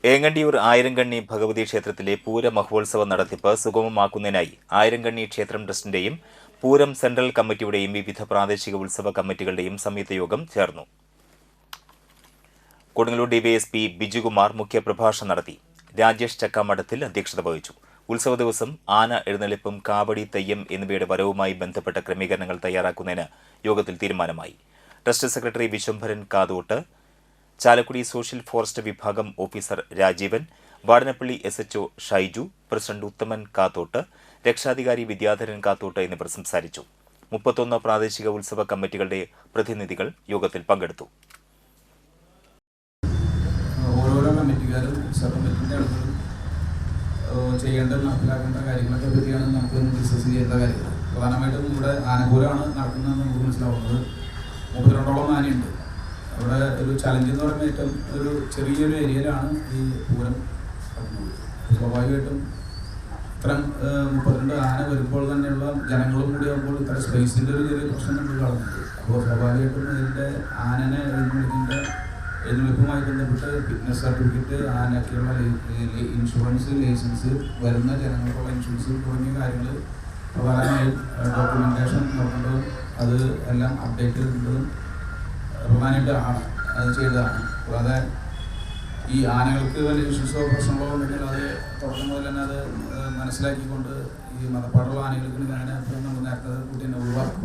ഏങ്ങണ്ടിയൂർ ആയിരങ്കണ്ണി ഭഗവതി ക്ഷേത്രത്തിലെ പൂരമഹോത്സവ നടത്തിപ്പ് സുഗമമാക്കുന്നതിനായി ആയിരങ്കണ്ണി ക്ഷേത്രം ട്രസ്റ്റിന്റെയും പൂരം സെൻട്രൽ കമ്മിറ്റിയുടെയും വിവിധ പ്രാദേശിക ഉത്സവ കമ്മിറ്റികളുടെയും സംയുക്ത യോഗം ചേർന്നു. കൊടുങ്ങല്ലൂർ ഡിവൈഎസ്പി ബിജുകുമാർ മുഖ്യപ്രഭാഷണം നടത്തി. രാജേഷ് ചക്കാമഠത്തിൽ അധ്യക്ഷത വഹിച്ചു. ഉത്സവ ദിവസം ആന എഴുന്നള്ളിപ്പും കാവടി, തെയ്യം എന്നിവയുടെ വരവുമായി ബന്ധപ്പെട്ട ക്രമീകരണങ്ങൾ തയ്യാറാക്കുന്നതിന് യോഗത്തിൽ തീരുമാനമായി. Trust secretary Viswambharan Kathott, Chalakudy social forest വിഭാഗം officer Rajeevan, Vadanappally SHO Shaiju, president Uthaman Kathott, രക്ഷാധികാരി വിദ്യാധരൻ കാത്തോട്ട് എന്നിവർ സംസാരിച്ചു. 31 പ്രാദേശിക ഉത്സവ കമ്മിറ്റികളുടെ പ്രതിനിധികൾ യോഗത്തിൽ പങ്കെടുത്തു. ഓരോരോ കമ്മിറ്റിക്കാരും കമ്മിറ്റിന്റെ ചെയ്യേണ്ട നടപ്പിലാക്കേണ്ട കാര്യങ്ങളൊക്കെ പറ്റിയാണ് നമുക്ക് ഡിസ്കസ് ചെയ്യേണ്ട കാര്യങ്ങൾ. പ്രധാനമായിട്ടും ഇവിടെ ആനപൂരമാണ് നടക്കുന്നതെന്ന് നമുക്ക് മനസ്സിലാവുന്നത്. 32ഓളം ആനയുണ്ട്. അവിടെ ഒരു ചലഞ്ച് എന്ന് പറയുമ്പോൾ ഏറ്റവും ഒരു ചെറിയൊരു ഏരിയയിലാണ് ഈ പൂരം നടക്കുന്നത്. സ്വാഭാവികമായിട്ടും ഇത്തരം 32 ആന വരുമ്പോൾ തന്നെയുള്ള ജനങ്ങളും കൂടി ആകുമ്പോൾ ഇത്ര സ്പേസിൻ്റെ ഒരു ചെറിയ പ്രശ്നം നമ്മൾ കാണുന്നുണ്ട്. അപ്പോൾ സ്വാഭാവികമായിട്ടും ഇതിൻ്റെ ആനനെ എഴുന്നള്ളിപ്പുമായി ബന്ധപ്പെട്ട് ഫിറ്റ്നസ് സർട്ടിഫിക്കറ്റ്, ആനയ്ക്കുള്ള ഇൻഷുറൻസ്, ലൈസൻസ്, വരുന്ന ജനങ്ങൾക്കുള്ള ഇൻഷുറൻസ് തുടങ്ങിയ കാര്യങ്ങൾ പ്രധാനമായും ഡോക്യുമെൻറ്റേഷൻ നോക്കേണ്ടതും അത് എല്ലാം അപ്ഡേറ്റ് ചെയ്യേണ്ടതും പ്രധാനമായിട്ട് അത് ചെയ്തതാണ്. കൂടാതെ ഈ ആനകൾക്ക് വലിയ ഇഷ്യൂസോ പ്രശ്നങ്ങളോ ഉണ്ടെങ്കിൽ അത് തുടക്കം മുതൽ തന്നെ അത് മനസ്സിലാക്കിക്കൊണ്ട് ഈ മതപ്പാടുള്ള ആനകൾക്ക് ആന നമ്മൾ നേരത്തെ കൂട്ടി തന്നെ ഒഴിവാക്കും.